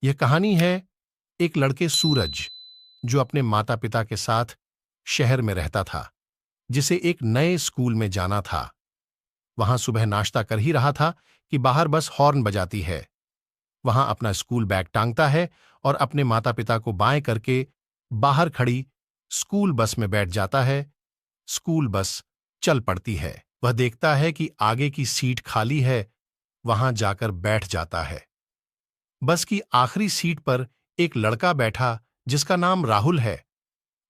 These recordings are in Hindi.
यह कहानी है एक लड़के सूरज, जो अपने माता पिता के साथ शहर में रहता था, जिसे एक नए स्कूल में जाना था। वहां सुबह नाश्ता कर ही रहा था कि बाहर बस हॉर्न बजाती है। वहां अपना स्कूल बैग टांगता है और अपने माता पिता को बाएं करके बाहर खड़ी स्कूल बस में बैठ जाता है। स्कूल बस चल पड़ती है। वह देखता है कि आगे की सीट खाली है। वहां जाकर बैठ जाता है। बस की आखिरी सीट पर एक लड़का बैठा जिसका नाम राहुल है।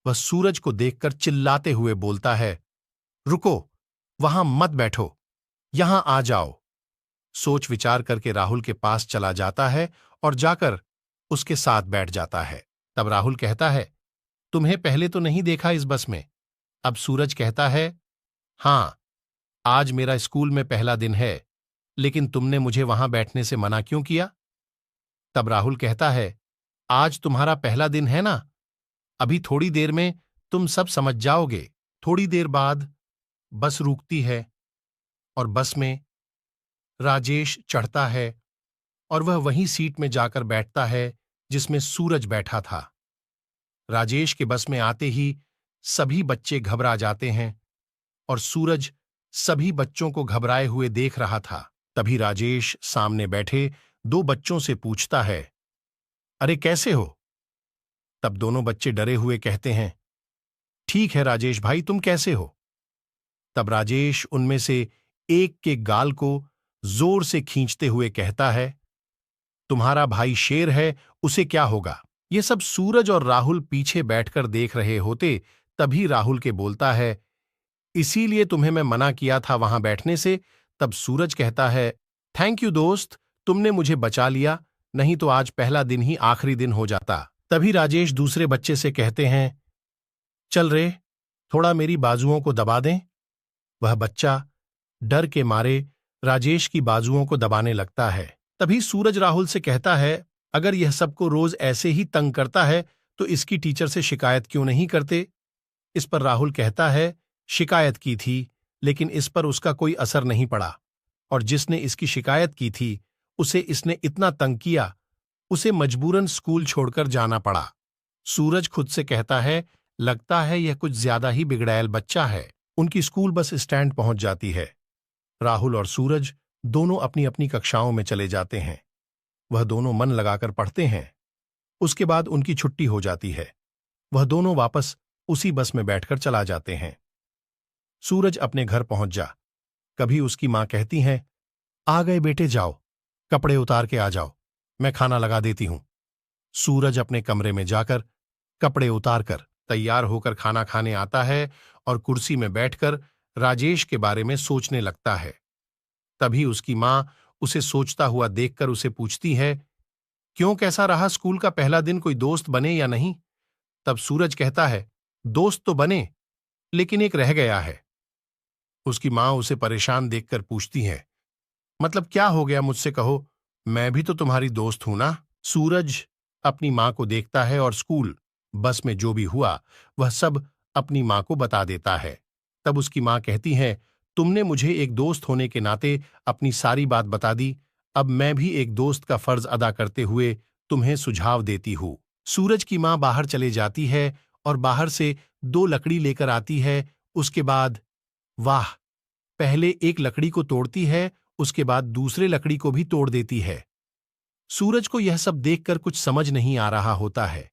वह सूरज को देखकर चिल्लाते हुए बोलता है, रुको, वहां मत बैठो, यहां आ जाओ। सोच विचार करके राहुल के पास चला जाता है और जाकर उसके साथ बैठ जाता है। तब राहुल कहता है, तुम्हें पहले तो नहीं देखा इस बस में। अब सूरज कहता है, हां, आज मेरा स्कूल में पहला दिन है, लेकिन तुमने मुझे वहां बैठने से मना क्यों किया? तब राहुल कहता है, आज तुम्हारा पहला दिन है ना, अभी थोड़ी देर में तुम सब समझ जाओगे। थोड़ी देर बाद बस रुकती है और बस में राजेश चढ़ता है और वह वहीं सीट में जाकर बैठता है जिसमें सूरज बैठा था। राजेश के बस में आते ही सभी बच्चे घबरा जाते हैं और सूरज सभी बच्चों को घबराए हुए देख रहा था। तभी राजेश सामने बैठे दो बच्चों से पूछता है, अरे कैसे हो? तब दोनों बच्चे डरे हुए कहते हैं, ठीक है राजेश भाई, तुम कैसे हो? तब राजेश उनमें से एक के गाल को जोर से खींचते हुए कहता है, तुम्हारा भाई शेर है, उसे क्या होगा? ये सब सूरज और राहुल पीछे बैठकर देख रहे होते। तभी राहुल के बोलता है, इसीलिए तुम्हें मैं मना किया था वहां बैठने से। तब सूरज कहता है, थैंक यू दोस्त, तुमने मुझे बचा लिया, नहीं तो आज पहला दिन ही आखिरी दिन हो जाता। तभी राजेश दूसरे बच्चे से कहते हैं, चल रे, थोड़ा मेरी बाजुओं को दबा दें। वह बच्चा डर के मारे राजेश की बाजुओं को दबाने लगता है। तभी सूरज राहुल से कहता है, अगर यह सबको रोज ऐसे ही तंग करता है तो इसकी टीचर से शिकायत क्यों नहीं करते? इस पर राहुल कहता है, शिकायत की थी, लेकिन इस पर उसका कोई असर नहीं पड़ा, और जिसने इसकी शिकायत की थी उसे इसने इतना तंग किया, उसे मजबूरन स्कूल छोड़कर जाना पड़ा। सूरज खुद से कहता है, लगता है यह कुछ ज्यादा ही बिगड़ैल बच्चा है। उनकी स्कूल बस स्टैंड पहुंच जाती है। राहुल और सूरज दोनों अपनी अपनी कक्षाओं में चले जाते हैं। वह दोनों मन लगाकर पढ़ते हैं। उसके बाद उनकी छुट्टी हो जाती है। वह दोनों वापस उसी बस में बैठकर चला जाते हैं। सूरज अपने घर पहुंच जा। कभी उसकी मां कहती हैं, आ गए बेटे, जाओ, कपड़े उतार के आ जाओ, मैं खाना लगा देती हूं। सूरज अपने कमरे में जाकर कपड़े उतारकर तैयार होकर खाना खाने आता है और कुर्सी में बैठकर राजेश के बारे में सोचने लगता है। तभी उसकी मां उसे सोचता हुआ देखकर उसे पूछती है, क्यों, कैसा रहा स्कूल का पहला दिन, कोई दोस्त बने या नहीं? तब सूरज कहता है, दोस्त तो बने, लेकिन एक रह गया है। उसकी मां उसे परेशान देखकर पूछती है, मतलब क्या हो गया, मुझसे कहो, मैं भी तो तुम्हारी दोस्त हूं ना? सूरज अपनी मां को देखता है और स्कूल बस में जो भी हुआ वह सब अपनी मां को बता देता है। तब उसकी मां कहती है, तुमने मुझे एक दोस्त होने के नाते अपनी सारी बात बता दी, अब मैं भी एक दोस्त का फर्ज अदा करते हुए तुम्हें सुझाव देती हूं। सूरज की मां बाहर चले जाती है और बाहर से दो लकड़ी लेकर आती है। उसके बाद, वाह, पहले एक लकड़ी को तोड़ती है, उसके बाद दूसरे लकड़ी को भी तोड़ देती है। सूरज को यह सब देखकर कुछ समझ नहीं आ रहा होता है।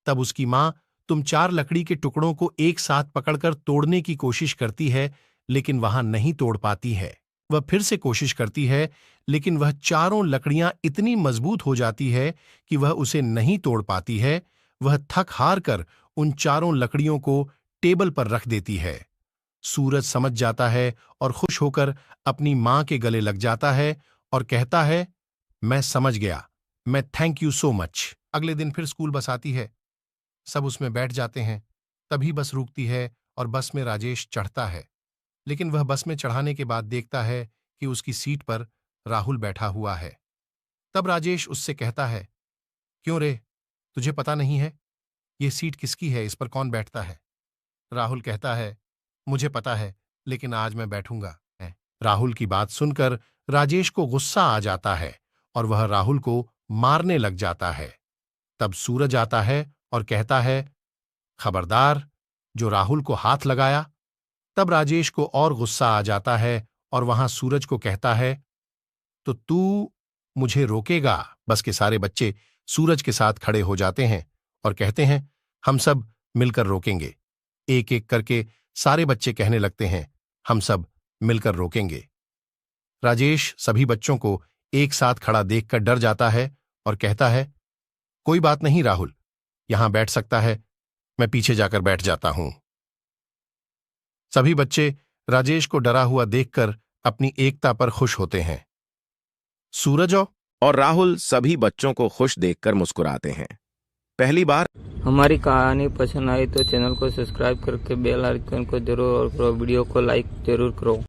तब उसकी मां तुम चार लकड़ी के टुकड़ों को एक साथ पकड़कर तोड़ने की कोशिश करती है, लेकिन वहां नहीं तोड़ पाती है। वह फिर से कोशिश करती है, लेकिन वह चारों लकड़ियां इतनी मजबूत हो जाती है कि वह उसे नहीं तोड़ पाती है। वह थक हार कर उन चारों लकड़ियों को टेबल पर रख देती है। सूरज समझ जाता है और खुश होकर अपनी मां के गले लग जाता है और कहता है, मैं समझ गया, मैं थैंक यू सो मच। अगले दिन फिर स्कूल बस आती है। सब उसमें बैठ जाते हैं। तभी बस रुकती है और बस में राजेश चढ़ता है, लेकिन वह बस में चढ़ाने के बाद देखता है कि उसकी सीट पर राहुल बैठा हुआ है। तब राजेश उससे कहता है, क्यों रे, तुझे पता नहीं है ये सीट किसकी है, इस पर कौन बैठता है? राहुल कहता है, मुझे पता है, लेकिन आज मैं बैठूंगा। राहुल की बात सुनकर राजेश को गुस्सा आ जाता है और वह राहुल को मारने लग जाता है। तब सूरज आता है और कहता है, खबरदार, जो राहुल को हाथ लगाया। तब राजेश को और गुस्सा आ जाता है और वहां सूरज को कहता है, तो तू मुझे रोकेगा? बस के सारे बच्चे सूरज के साथ खड़े हो जाते हैं और कहते हैं, हम सब मिलकर रोकेंगे। एक एक करके सारे बच्चे कहने लगते हैं, हम सब मिलकर रोकेंगे। राजेश सभी बच्चों को एक साथ खड़ा देखकर डर जाता है और कहता है, कोई बात नहीं राहुल, यहां बैठ सकता है, मैं पीछे जाकर बैठ जाता हूं। सभी बच्चे राजेश को डरा हुआ देखकर अपनी एकता पर खुश होते हैं। सूरज और राहुल सभी बच्चों को खुश देखकर मुस्कुराते हैं। पहली बार हमारी कहानी पसंद आई तो चैनल को सब्सक्राइब करके बेल आइकन को जरूर और वीडियो को लाइक जरूर करो।